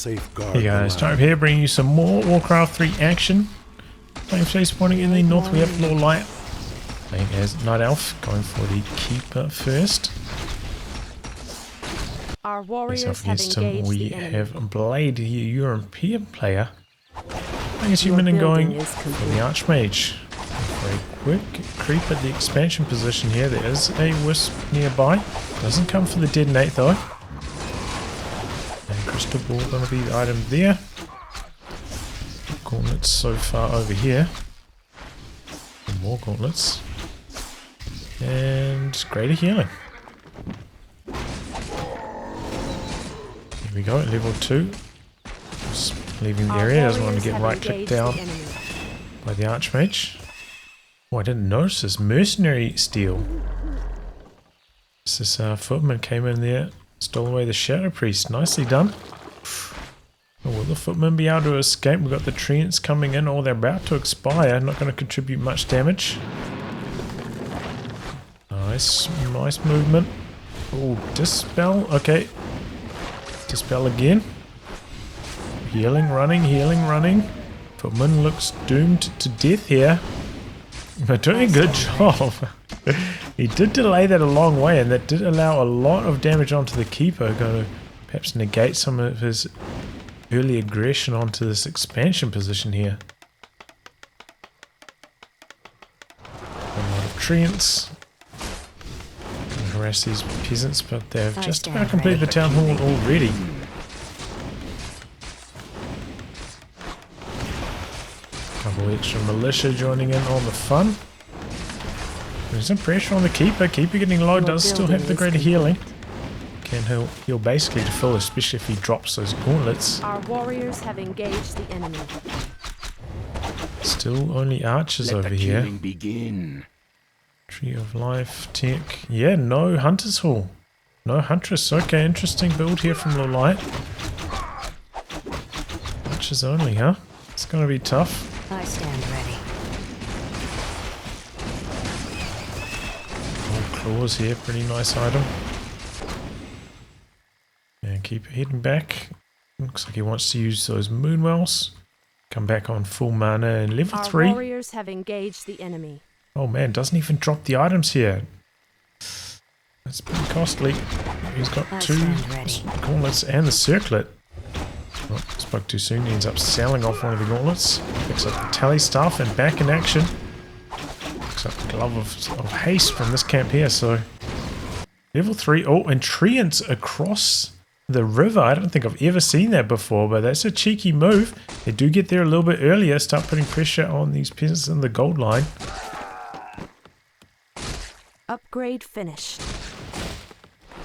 safeguard. Hey guys, Type here bringing you some more Warcraft 3 action. Playing face spawning in the north, we have Lawliet playing as Night Elf, going for the Keeper first. Our warriors Up have against him, engaged we the enemy. have Blade, the European player. Playing as human and going for the Archmage. For a quick creep at the expansion position here, there is a Wisp nearby. Doesn't come for the Detonate though. Crystal Ball going to be the item there. Gauntlets so far over here. More gauntlets. And greater healing. Here we go, level 2. Just leaving the area, doesn't want to get right clicked down by the Archmage. Oh, I didn't notice this mercenary steel. This footman came in there. Stole away the Shadow Priest. Nicely done. Oh, will the footmen be able to escape? We've got the treants coming in. Oh, they're about to expire. Not going to contribute much damage. Nice movement. Oh, Dispel. Okay. Dispel again. Healing, running. Footman looks doomed to death here. But doing a good job. He did delay that a long way, and that did allow a lot of damage onto the Keeper. Going to perhaps negate some of his early aggression onto this expansion position here. A lot of treants. Harass these peasants, but they've just about completed the town hall already. Couple extra militia joining in on the fun. There's some pressure on the Keeper. Keeper getting low, does still have the greater healing. Can heal basically to full, especially if he drops those gauntlets. Our warriors have engaged the enemy. Still only archers over here. Begin. Tree of Life, Tech. Yeah, no Hunter's Hall. No Huntress. Okay, interesting build here from Lawliet. Archers only, huh? It's going to be tough. I stand ready. Claws here, pretty nice item. And keep heading back. Looks like he wants to use those Moonwells. Come back on full mana and level 3. Our warriors have engaged the enemy. Oh man, doesn't even drop the items here. That's pretty costly. He's got 2 gauntlets and the circlet. Oh, spoke too soon. He ends up selling off one of the gauntlets. Picks up the tally staff and back in action. Picks up the glove of haste from this camp here. So level 3. Oh, and treants across the river. I don't think I've ever seen that before, but that's a cheeky move. They do get there a little bit earlier. Start putting pressure on these peasants in the gold line. Upgrade finished.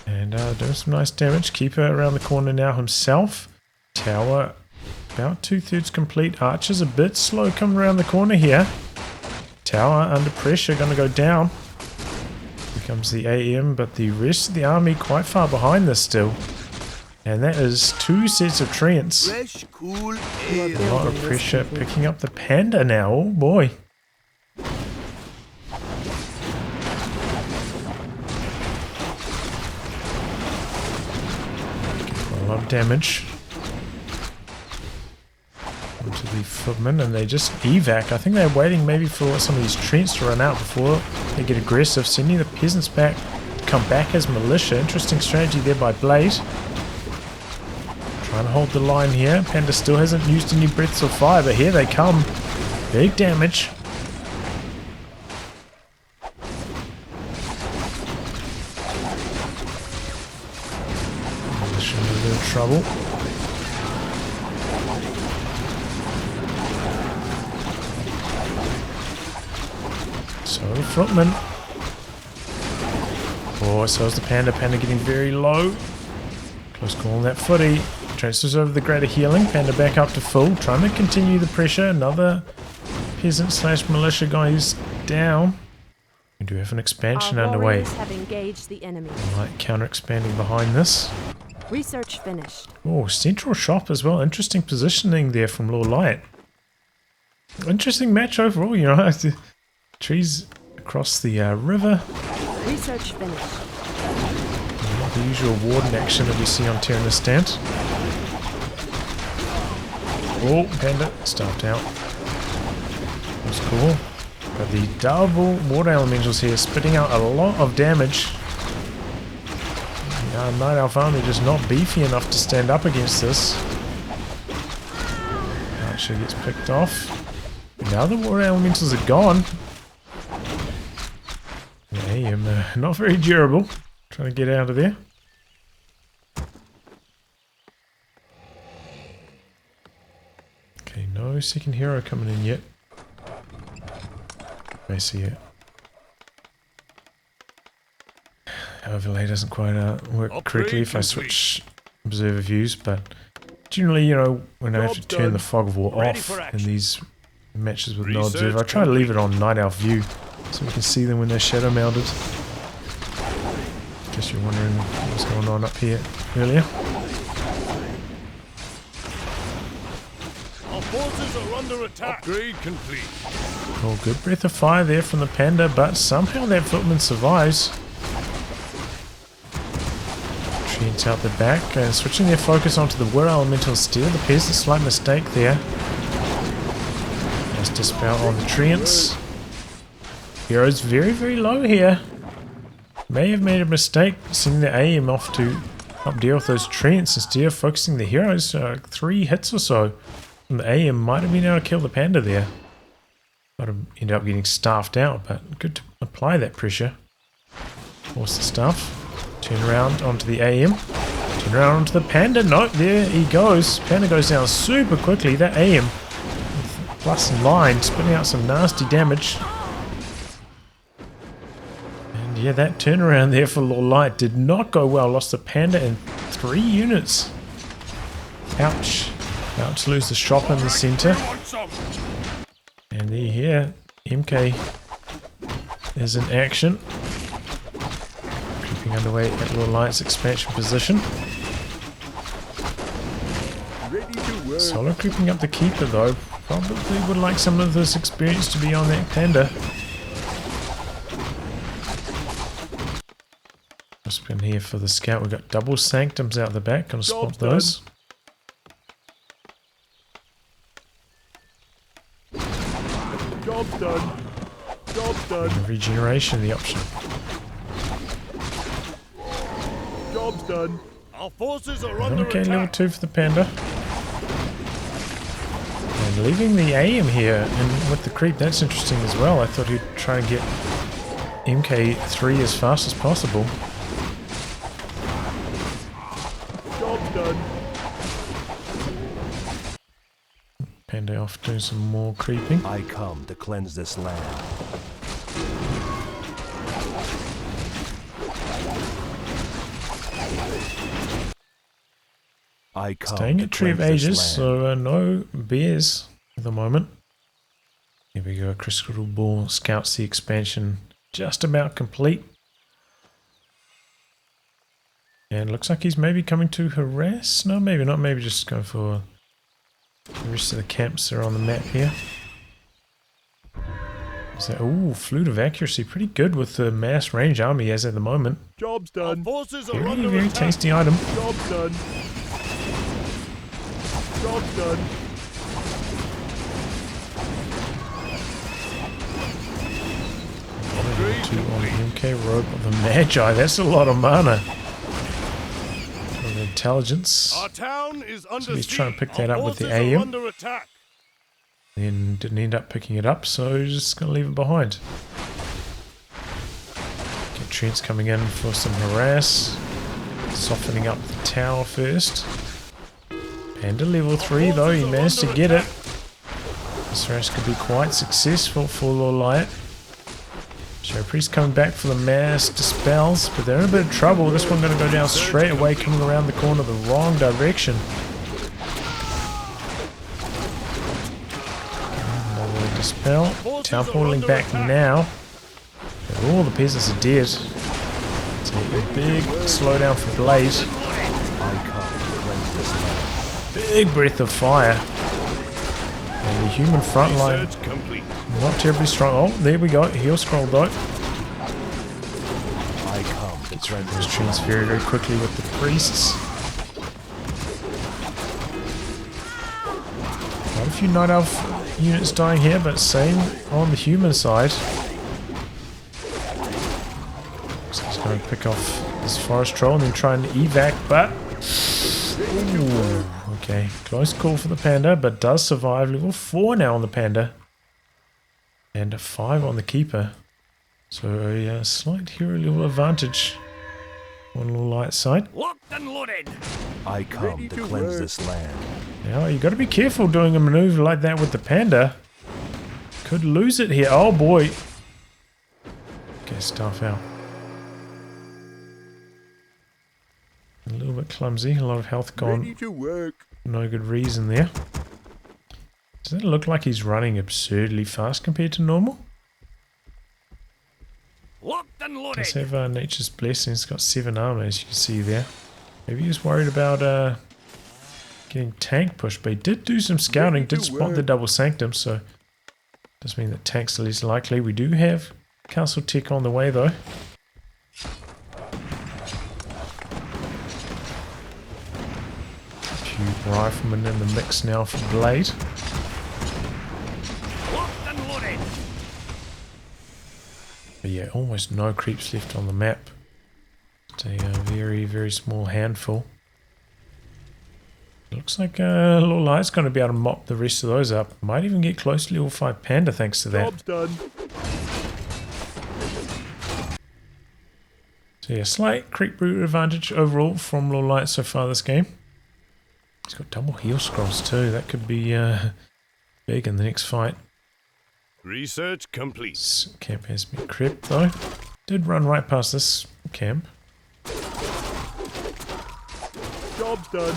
And doing some nice damage. Keeper around the corner now himself. Tower about 2/3 complete. Archer's a bit slow coming around the corner here. Tower under pressure, going to go down. Here comes the AM, but the rest of the army quite far behind this still. And that is 2 sets of treants. Fresh, cool A lot of pressure picking up the panda now. Oh boy. A lot of damage onto the footmen, and they just evac. I think they're waiting maybe for some of these treants to run out before they get aggressive, sending the peasants back to come back as militia. Interesting strategy there by Blade. Trying to hold the line here. Panda still hasn't used any breaths of fire, but here they come. Big damage. Militia in a little trouble. So the footman. Oh, so is the panda. Panda getting very low. Close call on that footy. Transfers over the greater healing. Panda back up to full. Trying to continue the pressure. Another peasant / militia guys down. We do have an expansion underway. Have engaged the enemy. Light counter expanding behind this. Research finished. Oh, central shop as well. Interesting positioning there from Lawliet. Interesting match overall, you know. Trees across the river. Research finished. Not the usual warden action that we see on Terenas stand. Oh, Panda, starved out. That's cool. But the double water elementals here spitting out a lot of damage. Night Elf army just not beefy enough to stand up against this. Archer gets picked off. Now the water elementals are gone. Yeah, I am not very durable. Trying to get out of there. Okay, no second hero coming in yet. I see it. Overlay doesn't quite work correctly if I switch observer views, but generally, you know, when I have to turn the fog of war off in these matches with no observer, I try to leave it on night elf view so we can see them when they're shadow mounted. Guess you're wondering what was going on up here earlier. Our forces are under attack. Upgrade complete. Oh, good breath of fire there from the Panda, but somehow that footman survives. Treants out the back and switching their focus onto the water elemental steal. The peasant, slight mistake there. Nice dispel on the treants. Hero's very, very low here. May have made a mistake sending the AM off to help deal with those treants instead of focusing the heroes. 3 hits or so from the AM might have been able to kill the Panda there. Might have ended up getting staffed out, but good to apply that pressure. Force the stuff. Turn around onto the AM. Turn around onto the Panda. No, there he goes. Panda goes down super quickly. That AM with plus line spitting out some nasty damage. And yeah, that turnaround there for Lawliet did not go well. Lost the Panda in 3 units. Ouch. About to lose the shop in the center. And there, here, MK is in action. Creeping underway at Lawliet's expansion position. Solo creeping up the keeper though. Probably would like some of this experience to be on that Panda. Just been here for the scout. We've got double sanctums out the back. Gonna spot those. Job's done. Job's done. And regeneration, the option. Job's done. Our forces are under Okay, attack. level 2 for the Panda. And leaving the AM here, and with the creep, that's interesting as well. I thought he'd try and get MK3 as fast as possible. Job's done. Panda off doing some more creeping. I come to cleanse this land. I come Staying to at Tree of cleanse this Ages, land. so no bears at the moment. Here we go, Crystal Ball scouts the expansion just about complete. And looks like he's maybe coming to harass. No, maybe not. Maybe just going for the rest of the camps that are on the map here. Is that, ooh, Flute of Accuracy. Pretty good with the mass range army he has at the moment. Job's done. Our forces are Very, under very attack. tasty item. Job's done. Job's done. Two on the MK Robe of the Magi. That's a lot of mana. Of intelligence. Our town is under So he's siege. trying to pick that Our up with the forces are AM. under attack. Then didn't end up picking it up, so he's just going to leave it behind. Get Trent's coming in for some harass. Softening up the tower first. Panda level 3 though, he managed to get it. This harass could be quite successful for Lawliet. Showpriest coming back for the mass dispels, but they're in a bit of trouble. This one going to go down straight away, coming around the corner the wrong direction. Another dispel. Town portaling back now. And all the peasants are dead. It's a big slowdown for Blade. I come to cleanse this land. Big breath of fire. And the human front line Research complete. not terribly strong. Oh, there we go. Heal scroll though. I come to cleanse Those this trees very, very quickly with the priests. few Night Elf units dying here, but same on the human side. So he's going to pick off this forest troll and then try and evac, but... Ooh, okay, close call for the panda, but does survive. Level 4 now on the panda. And a 5 on the keeper. So a slight hero level advantage on Lawliet's side. Locked and loaded. I come to cleanse this land. Now you got to be careful doing a maneuver like that with the panda. Could lose it here. Oh boy. Get stuff out. A little bit clumsy. A lot of health gone. Ready to work. No good reason there. Does it look like he's running absurdly fast compared to normal? Locked and loaded. Does have Nature's Blessing. It's got 7 armor, as you can see there. Maybe he was worried about getting tank pushed, but he did do some scouting, did spot the double sanctum, so does mean that tanks are less likely. We do have Castle Tech on the way though. A few riflemen in the mix now for Blade. But yeah, almost no creeps left on the map. It's a very, very small handful. Looks like Lawliet's going to be able to mop the rest of those up. Might even get close to level 5 panda thanks to that. Job's done. So yeah, slight creep route advantage overall from Lawliet so far this game. He's got double heal scrolls too. That could be big in the next fight. Research complete. This camp has been crept though. Did run right past this camp. Job's done.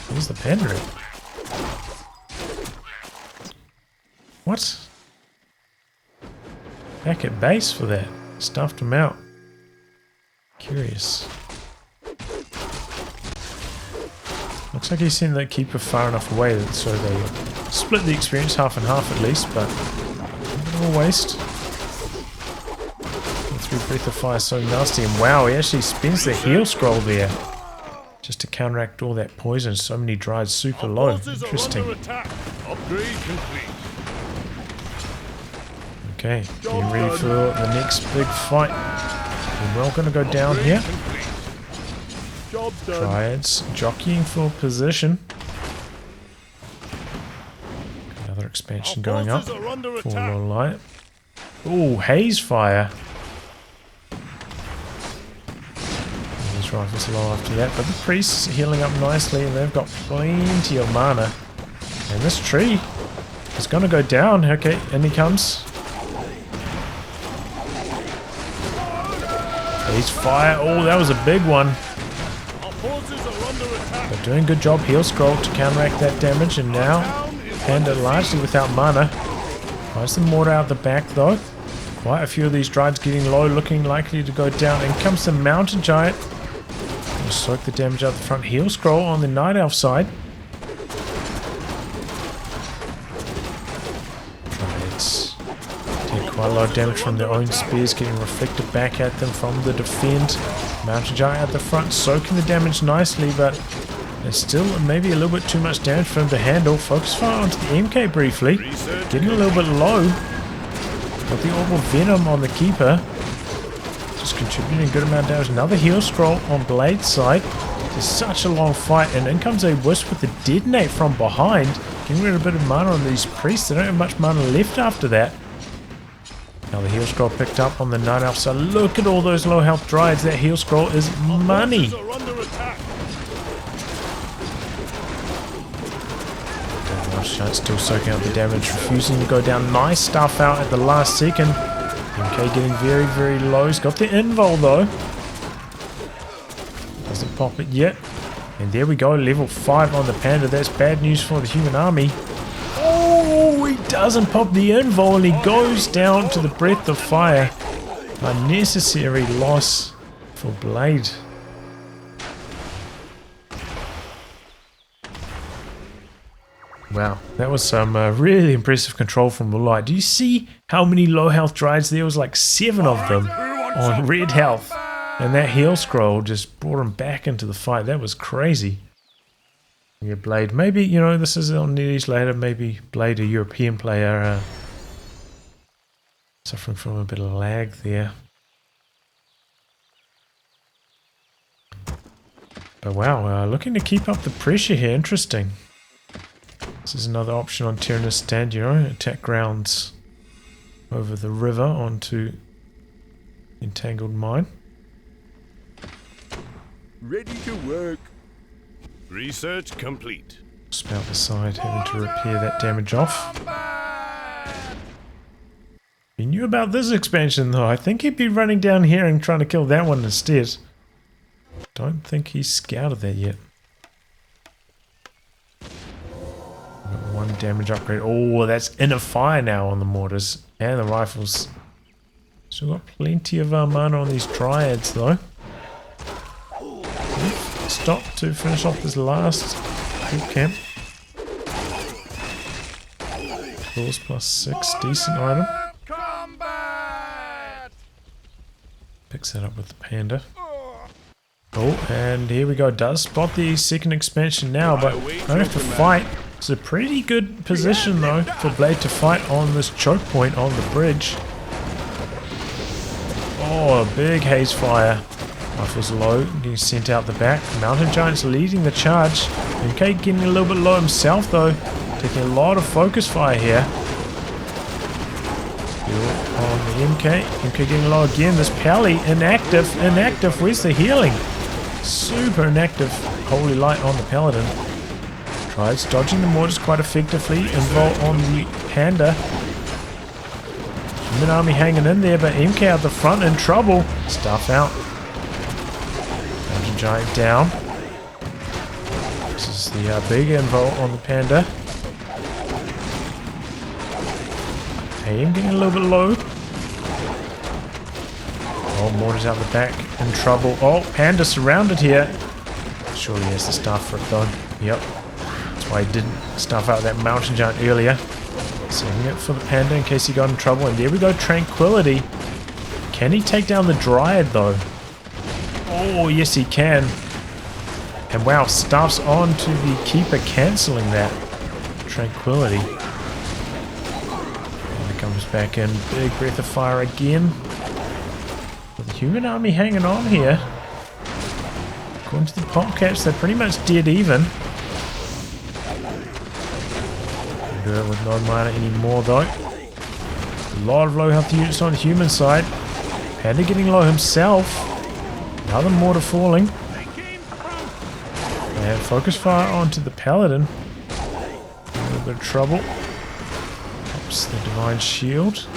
Where's the panda at? What? Back at base for that. Stuffed him out. Curious. Looks like he sent that keeper far enough away that so they split the experience half and half at least, but a waste. Through Breath of Fire so nasty, and wow, he actually spends the heal scroll there just to counteract all that poison. So many dried super low. Interesting. Upgrade complete. Okay, getting ready for the next big fight. We're all going to go down here. Job's done. Dryads jockeying for position. Another expansion going up for Lawliet. Ooh, haze fire. These rifles low after that, but the priests healing up nicely and they've got plenty of mana. And this tree is going to go down. Okay, in he comes. Haze fire. Oh, that was a big one. They're doing a good job. Heal scroll to counteract that damage, and now Panda largely without mana. Nice and mortar out the back though. Quite a few of these drives getting low, looking likely to go down. In comes the mountain giant. Gonna soak the damage out the front. Heal scroll on the night elf side. Dryads take quite a lot of damage from their own spears, getting reflected back at them from the defend. Mountain giant at the front, soaking the damage nicely, but there's still maybe a little bit too much damage for him to handle. Focus fire onto the MK briefly. Getting a little bit low. Got the orbital venom on the keeper. Just contributing a good amount of damage. Another heal scroll on Blade's side. It's such a long fight, and in comes a wisp with the detonate from behind. Getting rid of a bit of mana on these priests. They don't have much mana left after that. Now the heal scroll picked up on the night elf. So look at all those low health dryads. That heal scroll is money. Still soaking out the damage, refusing to go down. Nice stuff out at the last second. MK getting very, very low. He's got the invul though. Doesn't pop it yet. And there we go, level 5 on the panda. That's bad news for the human army. Oh, he doesn't pop the invul and he goes down to the breath of fire. Unnecessary loss for Blade. Wow, that was some really impressive control from Lawliet. Do you see how many low health dryads? There was like 7 of them on red health. And that heal scroll just brought him back into the fight. That was crazy. Yeah, Blade. Maybe, you know, this is on news later. Maybe Blade, a European player, suffering from a bit of lag there. But wow, looking to keep up the pressure here. Interesting. This is another option on Terenas stand, you know, attack grounds over the river onto entangled mine. Ready to work. Research complete. Spout the side, having to repair that damage off. He knew about this expansion though. I think he'd be running down here and trying to kill that one instead. Don't think he's scouted that yet. Got one damage upgrade. Oh, that's inner fire now on the mortars and the rifles. Still got plenty of mana on these dryads though. Stop to finish off this last boot camp. Claws +6, decent item. Picks that up with the panda. Oh, and here we go. Does spot the second expansion now, but don't have to fight. It's a pretty good position though for Blade to fight on this choke point on the bridge. Oh, a big haze fire. Rifle's low, getting sent out the back. Mountain Giant's leading the charge. MK getting a little bit low himself though. Taking a lot of focus fire here. On the MK. MK getting low again. This Pally inactive. Inactive. Where's the healing? Super inactive. Holy light on the Paladin. Tries dodging the mortars quite effectively. Invol on the Panda. Human army hanging in there, but MK out the front in trouble. Stuff out. Mountain Giant down. This is the big invol on the Panda. AM getting a little bit low. Oh, mortars out the back in trouble. Oh, Panda surrounded here. Surely he has the staff for it though. Yep. That's why he didn't stuff out that Mountain Giant earlier. Saving it for the Panda in case he got in trouble. And there we go, Tranquility. Can he take down the Dryad though? Oh, yes he can. And wow, staff's on to the Keeper, cancelling that. Tranquility. Comes back in, big breath of fire again. With the human army hanging on here. According to the pop caps, they're pretty much dead even. Can't do it with no mana anymore though. A lot of low health units on the human side. Panda getting low himself. Another mortar falling. And focus fire onto the Paladin. A little bit of trouble. The Divine Shield.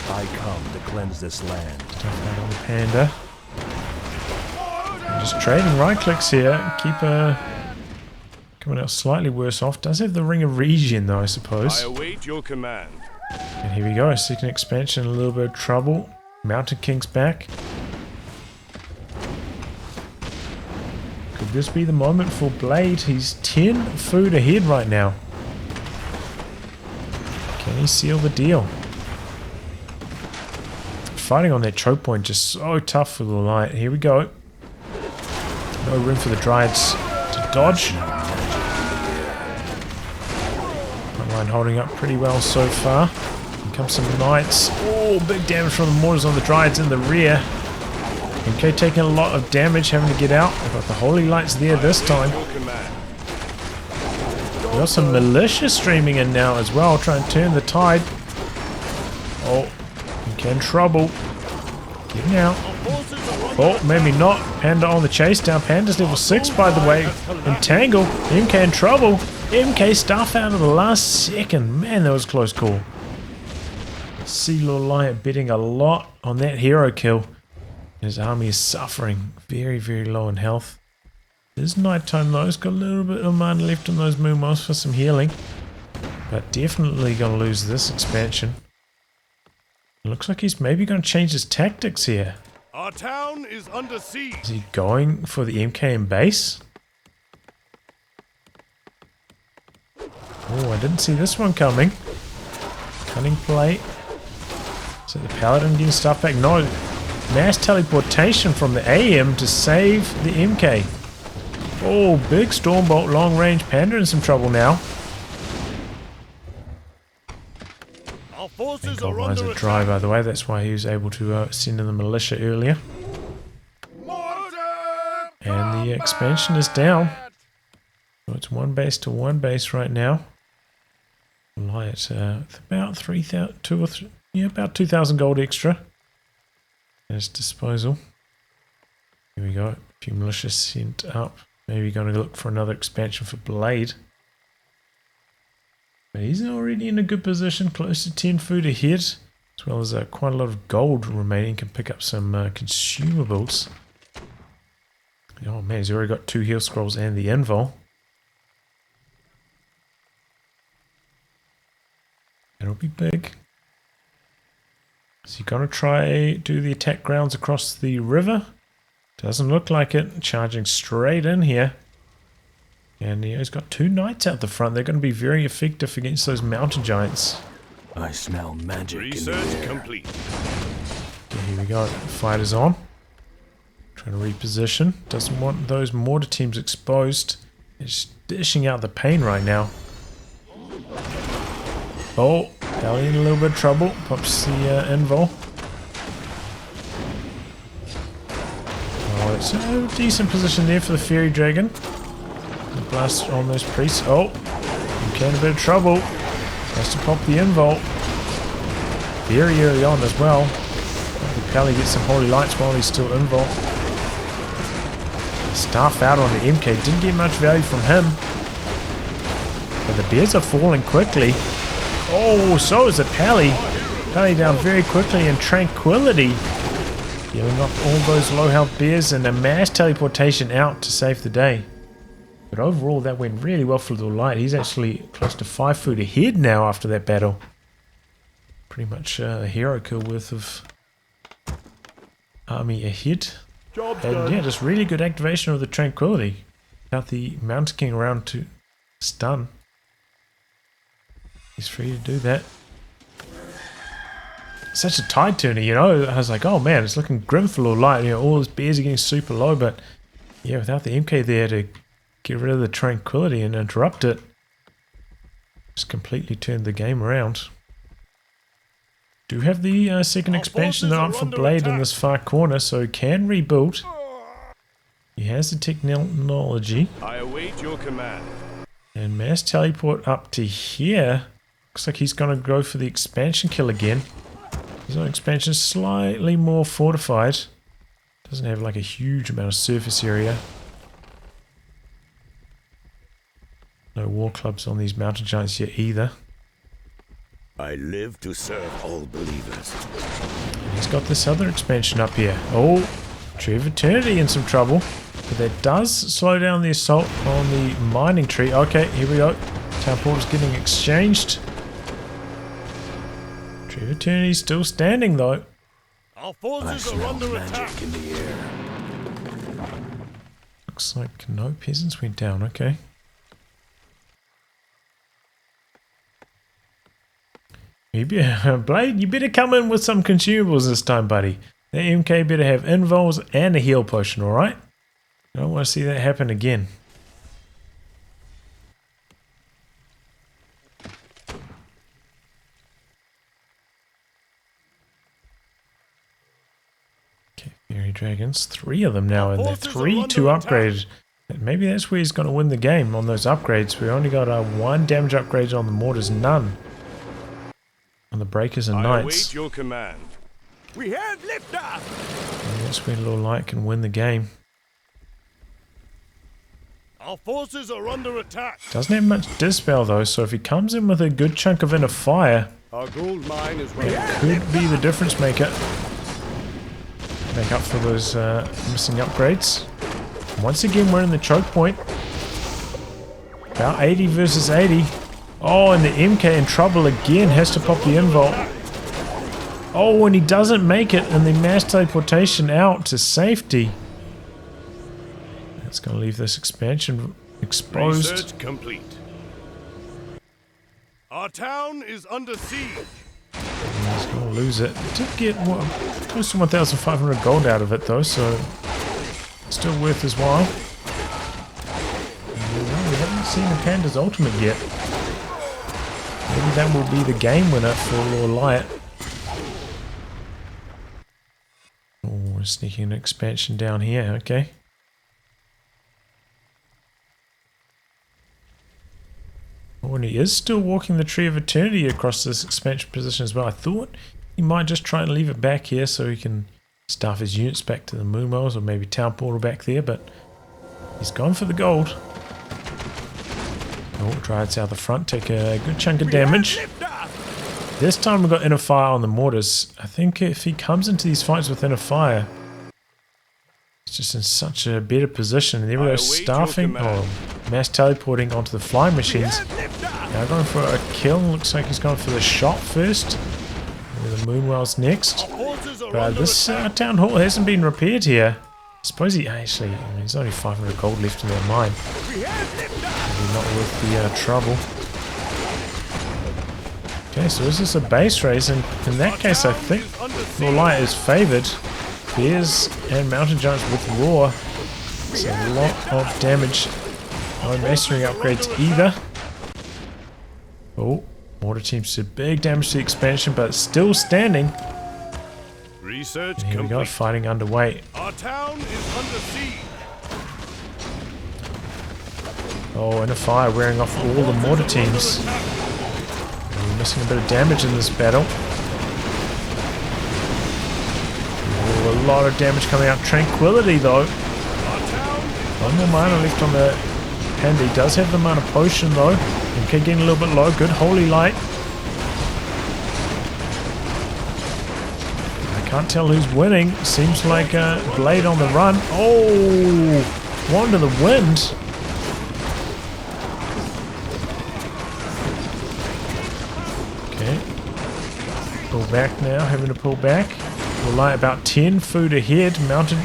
I come to cleanse this land. Stuff out on the Panda. I'm just trading right clicks here. Keeper coming out slightly worse off. Does have the Ring of Regen though, I suppose. I await your command. And here we go. Second expansion, a little bit of trouble. Mountain King's back. Could this be the moment for Blade? He's 10 food ahead right now. Can he seal the deal? Fighting on that choke point just so tough for the light. Here we go. No room for the Dryads to dodge. Frontline holding up pretty well so far. Here comes some Knights. Oh, big damage from the mortars on the Dryads in the rear. MK taking a lot of damage, having to get out. We've got the Holy Lights there this time. We've got some militia streaming in now as well, trying to turn the tide. Oh, MK in trouble. Getting out. Oh, maybe not. Panda on the chase down. Panda's level 6, by the way. Entangle. MK in trouble. MK stuff out of the last second. Man, that was a close call. See Lawliet betting a lot on that hero kill. His army is suffering. Very, very low in health. It is nighttime though. He's got a little bit of mana left on those moon moths for some healing. But definitely going to lose this expansion. Looks like he's maybe going to change his tactics here. Our town is under siege. Is he going for the MK in base? Oh, I didn't see this one coming. Cunning play. So the Paladin getting stuff back. No. Mass teleportation from the AM to save the MK. Oh, big Stormbolt long range panda in some trouble now. Our forces Gold are mines under are dry, attack. by the way. That's why he was able to send in the militia earlier. And the expansion is down. So it's one base to one base right now. Lawliet, about 3,000, about 2,000 gold extra at his disposal. Here we go. A few militia sent up. Maybe going to look for another expansion for Blade. But he's already in a good position, close to 10 food ahead, as well as quite a lot of gold remaining. Can pick up some consumables. Oh man, he's already got 2 heal scrolls and the invul. That'll be big. Is he going to try do the attack grounds across the river? Doesn't look like it. Charging straight in here. And he's got 2 knights out the front. They're going to be very effective against those mountain giants. I smell magic in the Research air. complete. Okay, here we go. Fight is on. Trying to reposition. Doesn't want those mortar teams exposed. It's dishing out the pain right now. Oh, Pally in a little bit of trouble. Pops the invul. Oh, it's a decent position there for the fairy dragon. The blast on those priests. Oh, you can a bit of trouble. Has to pop the invul. Very early on as well. Maybe Pally gets some holy lights while he's still invul. Staff out on the MK. Didn't get much value from him. But the bears are falling quickly. Oh, so is the Pally. Pally down very quickly in tranquility. Giving up all those low health bears and a mass teleportation out to save the day. But overall that went really well for Lawliet. He's actually close to 5 food ahead now after that battle. Pretty much a hero kill worth of army ahead. Job's And done. yeah, just really good activation of the tranquility. Without the Mountain King around to stun. He's free to do that. Such a tide turner, you know. I was like, oh man, it's looking grim for Lawliet. You know, all his bears are getting super low, but yeah, without the MK there to get rid of the tranquility and interrupt it, just completely turned the game around. Do have the second Our expansion forces on are for under Blade in attack. this far corner, so he can rebuild. He has the technology. I await your command. And mass teleport up to here. Looks like he's going to go for the expansion kill again. His own expansion is slightly more fortified. Doesn't have like a huge amount of surface area. No war clubs on these mountain giants yet either. I live to serve all believers. And he's got this other expansion up here. Oh, Tree of Eternity in some trouble. But that does slow down the assault on the mining tree. Okay, here we go. Town portal's getting exchanged. Tree of Eternity still standing though. Our I forces are smell under magic attack. in the air. Looks like no peasants went down. Okay. Maybe, Blade, you better come in with some consumables this time, buddy. The MK better have invuls and a heal potion, alright? I don't want to see that happen again. Okay, fairy dragons. 3 of them now, and they're forces are 3 under to attack. upgrade. Maybe that's where he's going to win the game on those upgrades. We only got 1 damage upgrade on the mortars, none on the breakers and I knights. await your command. We have liftoff. And that's where Lawliet can win the game. Our forces are under attack. Doesn't have much dispel though, so if he comes in with a good chunk of inner fire, Our gold mine is ready. it could be the difference maker. Make up for those missing upgrades. Once again, we're in the choke point. About 80 versus 80. Oh, and the MK in trouble again. Has to pop the invul. Oh, and he doesn't make it, and the mass teleportation out to safety. That's going to leave this expansion exposed. Research complete. Our town is under siege. He's going to lose it. Did get what, close to 1,500 gold out of it though, so still worth his while. seen the Panda's ultimate yet. Maybe that will be the game winner for Lawliet. Oh, we're sneaking an expansion down here, okay. Oh, and he is still walking the Tree of Eternity across this expansion position as well. I thought he might just try and leave it back here so he can staff his units back to the moon wells, or maybe town portal back there, but he's gone for the gold. Oh, Dryads out the front, take a good chunk of damage. This time we've got inner fire on the mortars. I think if he comes into these fights with inner fire, he's just in such a better position. There we go, staffing, mass teleporting onto the flying machines. Now going for a kill. Looks like he's going for the shot first. Maybe the moonwell's next. But this town hall hasn't been repaired here. I suppose he actually, there's only 500 gold left in that mine. Maybe not worth the trouble. Okay, so this is a base race, and in that case I think Lawliet is favoured. Bears and mountain giants with roar. It's a lot of damage. No masonry upgrades either. Oh, mortar teams did big damage to the expansion, but it's still standing. Research And here we go, fighting underway. Our town is under siege. Oh, and a fire wearing off all the mortar teams. And we're missing a bit of damage in this battle. Oh, a lot of damage coming out. Tranquility though. One more mana left on the Panda. He does have the mana potion though. Okay, getting a little bit low. Good holy light. I can't tell who's winning. Seems like Blade on the run. Oh, Wand of the Wind. Okay. Pull back now. Having to pull back. We'll light about 10 food ahead. Mountain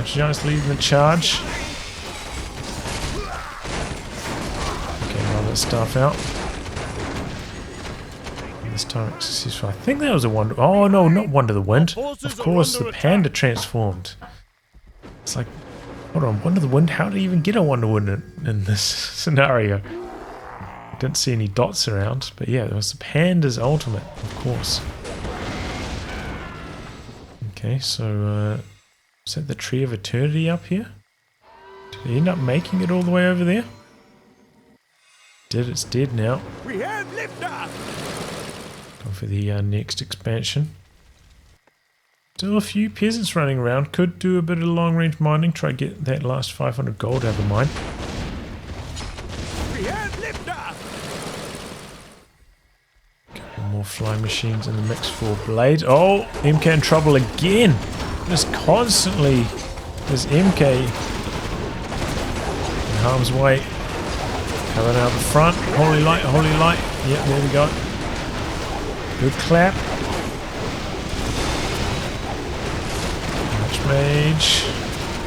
Giants leading the charge. Stuff out. And this time it's successful. I think that was a wonder. Oh no, not Wonder the Wind. Of course, the Panda transformed. It's like, hold on, Wonder the Wind? How did he even get a Wonder Wind in this scenario? I didn't see any dots around, but yeah, it was the Panda's ultimate, of course. Okay, so is that the Tree of Eternity up here? Did he end up making it all the way over there? It's dead now. We have liftoff. Go for the next expansion. Still a few peasants running around. Could do a bit of long range mining. Try to get that last 500 gold out of the mine. We have liftoff. Couple more flying machines in the mix for Blade. Oh, MK in trouble again. Just constantly is MK in harm's way. Coming out the front. Holy light, holy light. Yep, there we go. Good clap. Archmage.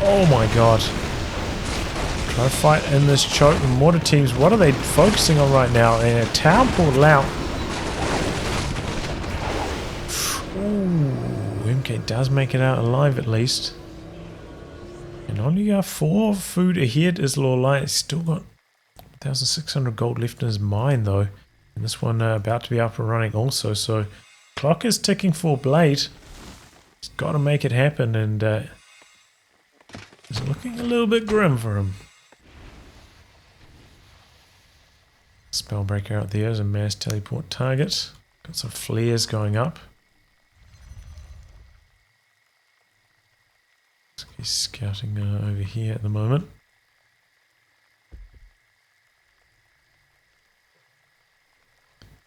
Oh my god. Try to fight in this choke. The mortar teams, what are they focusing on right now? And a town portal out. Ooh, MK does make it out alive at least. And only got 4 food ahead is Lawliet. Still got 1,600 gold left in his mine though, and this one about to be up and running also, so clock is ticking for Blade. He's got to make it happen, and it's looking a little bit grim for him. Spellbreaker out there is a mass teleport target. Got some flares going up. He's scouting over here at the moment.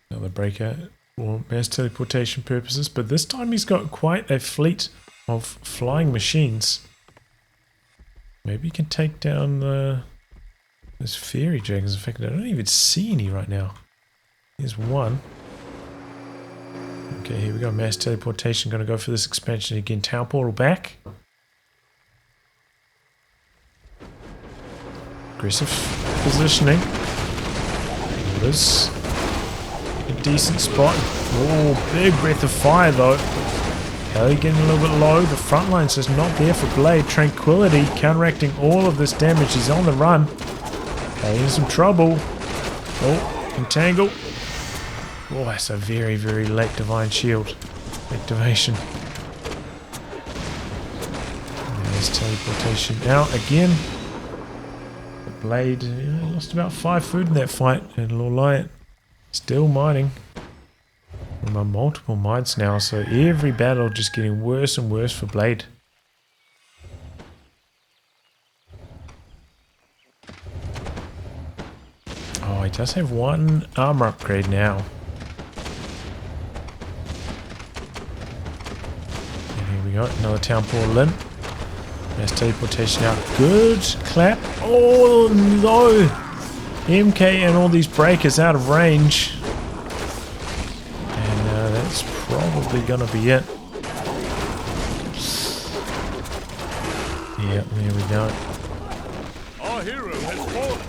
Another breaker for mass teleportation purposes, but this time he's got quite a fleet of flying machines. Maybe he can take down those fairy dragons. In fact, I don't even see any right now. Here's one. Okay, here we go. Mass teleportation. Going to go for this expansion again. Town portal back. Aggressive positioning. There it is. A decent spot. Oh, big breath of fire though. Kelly getting a little bit low. The front line's just not there for Blade. Tranquility counteracting all of this damage. He's on the run. They in some trouble. Oh, entangle. Oh, that's a very, very late divine shield activation. And there's teleportation out again. The blade lost about 5 food in that fight, and Lawliet still mining. I'm on multiple mines now, so every battle just getting worse and worse for Blade. Oh, he does have 1 armor upgrade now. And here we go, another town portal in. There's teleportation out. Good clap. Oh no! MK and all these breakers out of range. And that's probably gonna be it. Yeah, there we go. Our hero has fallen.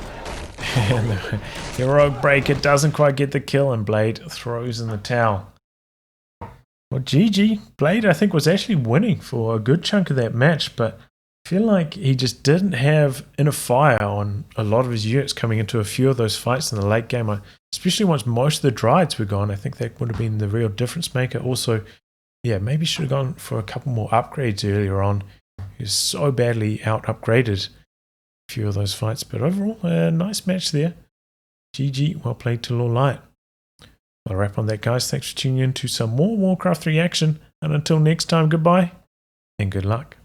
And the heroic breaker doesn't quite get the kill, and Blade throws in the towel. Well, GG. Blade, I think, was actually winning for a good chunk of that match, but I feel like he just didn't have enough fire on a lot of his units coming into a few of those fights in the late game. Especially once most of the Dryades were gone, I think that would have been the real difference maker. Also, yeah, maybe should have gone for a couple more upgrades earlier on. He was so badly out-upgraded a few of those fights. But overall, a nice match there. GG, well played to Lawliet. I'll wrap on that, guys. Thanks for tuning in to some more Warcraft 3 action. And until next time, goodbye and good luck.